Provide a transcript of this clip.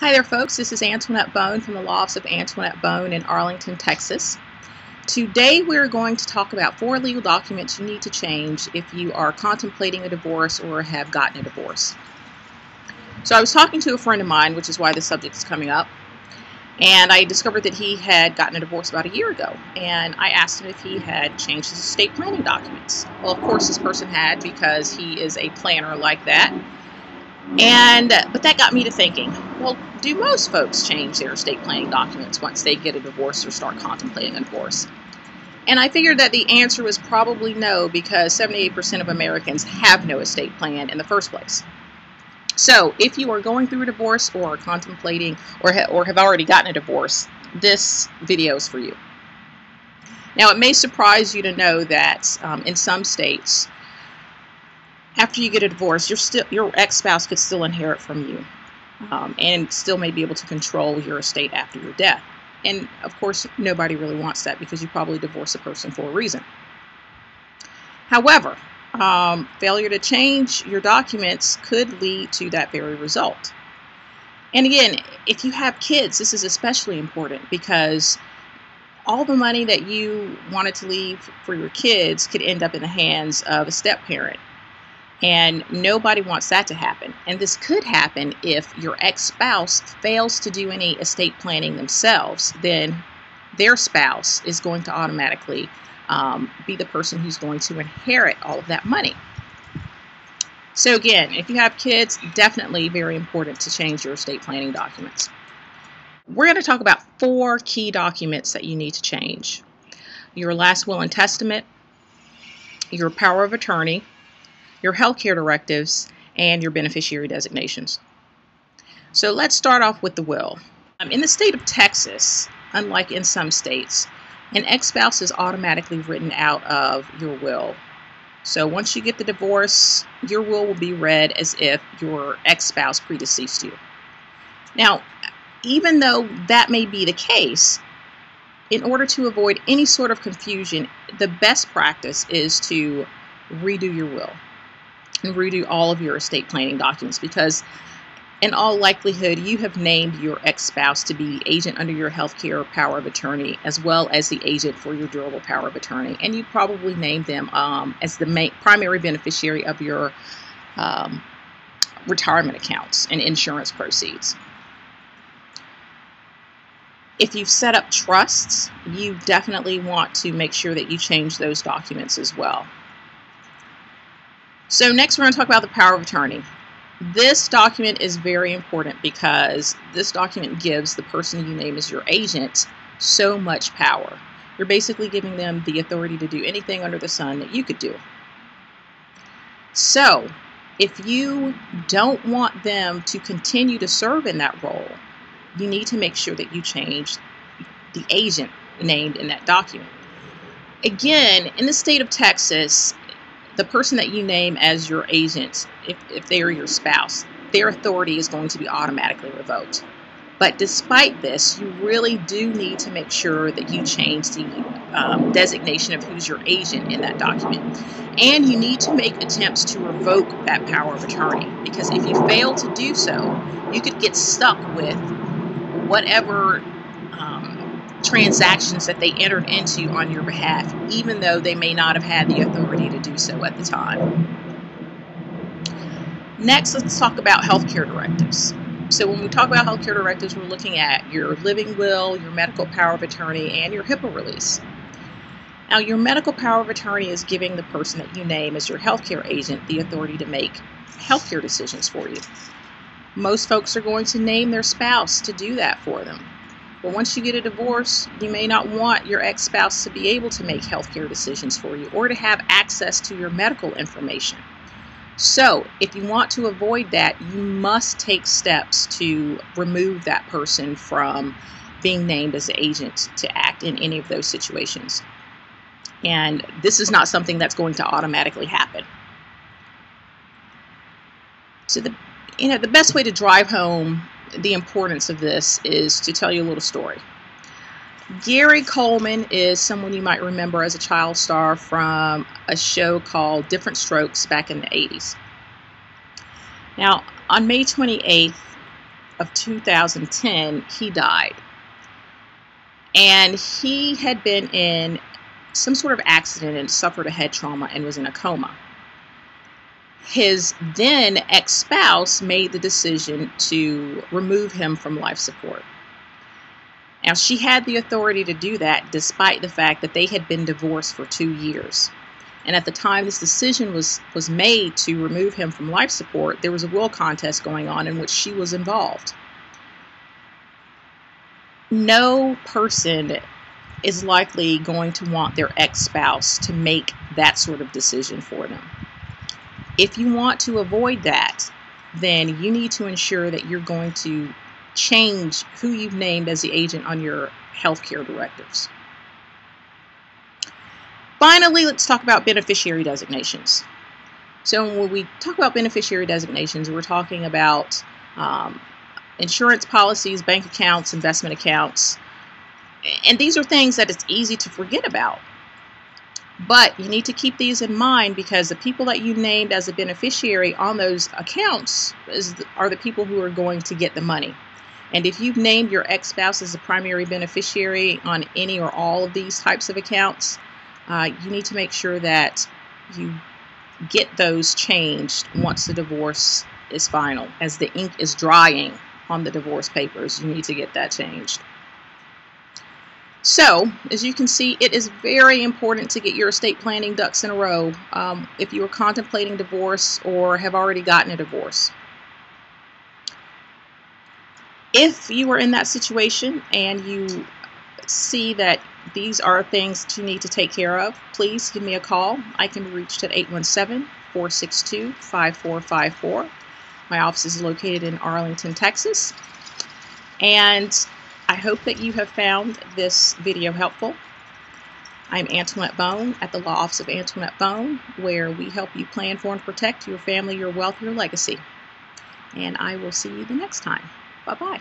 Hi there folks, this is Antoinette Bone from the Law Office of Antoinette Bone in Arlington, Texas. Today we're going to talk about 4 legal documents you need to change if you are contemplating a divorce or have gotten a divorce. So I was talking to a friend of mine, which is why the subject is coming up, and I discovered that he had gotten a divorce about a year ago, and I asked him if he had changed his estate planning documents. Well, of course this person had, because he is a planner like that. But that got me to thinking, well, do most folks change their estate planning documents once they get a divorce or start contemplating a divorce? And I figured that the answer was probably no, because 78% of Americans have no estate plan in the first place. So if you are going through a divorce or are contemplating or have already gotten a divorce, this video is for you. Now, it may surprise you to know that in some states, after you get a divorce, your ex-spouse could still inherit from you and still may be able to control your estate after your death. And of course, nobody really wants that, because you probably divorce a person for a reason. However, failure to change your documents could lead to that very result. And again, if you have kids, this is especially important, because all the money that you wanted to leave for your kids could end up in the hands of a step-parent. And nobody wants that to happen. And this could happen if your ex-spouse fails to do any estate planning themselves. Then their spouse is going to automatically be the person who's going to inherit all of that money. So again, if you have kids, definitely very important to change your estate planning documents. We're going to talk about 4 key documents that you need to change: your last will and testament, your power of attorney, your healthcare directives, and your beneficiary designations. So let's start off with the will. In the state of Texas, unlike in some states, an ex-spouse is automatically written out of your will. So once you get the divorce, your will be read as if your ex-spouse predeceased you. Now, even though that may be the case, in order to avoid any sort of confusion, the best practice is to redo your will and redo all of your estate planning documents, because in all likelihood you have named your ex-spouse to be the agent under your healthcare power of attorney, as well as the agent for your durable power of attorney, and you probably named them as the primary beneficiary of your retirement accounts and insurance proceeds. If you've set up trusts, you definitely want to make sure that you change those documents as well. So next we're going to talk about the power of attorney. This document is very important, because this document gives the person you name as your agent so much power. You're basically giving them the authority to do anything under the sun that you could do. So if you don't want them to continue to serve in that role, you need to make sure that you change the agent named in that document. Again, in the state of Texas, the person that you name as your agent, if they are your spouse, their authority is going to be automatically revoked. But despite this, you really do need to make sure that you change the designation of who's your agent in that document. And you need to make attempts to revoke that power of attorney, because if you fail to do so, you could get stuck with whatever transactions that they entered into on your behalf, even though they may not have had the authority to do so at the time. Next, let's talk about healthcare directives. So when we talk about healthcare directives, we're looking at your living will, your medical power of attorney, and your HIPAA release. Now, your medical power of attorney is giving the person that you name as your healthcare agent the authority to make healthcare decisions for you. Most folks are going to name their spouse to do that for them. But once you get a divorce, you may not want your ex-spouse to be able to make healthcare decisions for you, or to have access to your medical information. So if you want to avoid that, you must take steps to remove that person from being named as an agent to act in any of those situations. And this is not something that's going to automatically happen. So the best way to drive home the importance of this is to tell you a little story. Gary Coleman is someone you might remember as a child star from a show called Diff'rent Strokes back in the 80s. Now, on May 28th, of 2010, he died. And he had been in some sort of accident and suffered a head trauma and was in a coma. His then ex-spouse made the decision to remove him from life support. Now, she had the authority to do that despite the fact that they had been divorced for 2 years. And at the time this decision was made to remove him from life support, there was a will contest going on in which she was involved. No person is likely going to want their ex-spouse to make that sort of decision for them. If you want to avoid that, then you need to ensure that you're going to change who you've named as the agent on your healthcare directives. Finally, let's talk about beneficiary designations. So when we talk about beneficiary designations, we're talking about insurance policies, bank accounts, investment accounts. And these are things that it's easy to forget about. But you need to keep these in mind because the people that you named as a beneficiary on those accounts are the people who are going to get the money. And if you've named your ex-spouse as a primary beneficiary on any or all of these types of accounts, you need to make sure that you get those changed once the divorce is final. As the ink is drying on the divorce papers, you need to get that changed. So, as you can see, it is very important to get your estate planning ducks in a row if you are contemplating divorce or have already gotten a divorce. If you are in that situation and you see that these are things that you need to take care of, please give me a call. I can be reached at 817-462-5454. My office is located in Arlington, Texas. And I hope that you have found this video helpful. I'm Antoinette Bone at the Law Office of Antoinette Bone, where we help you plan for and protect your family, your wealth, your legacy. And I will see you the next time. Bye-bye.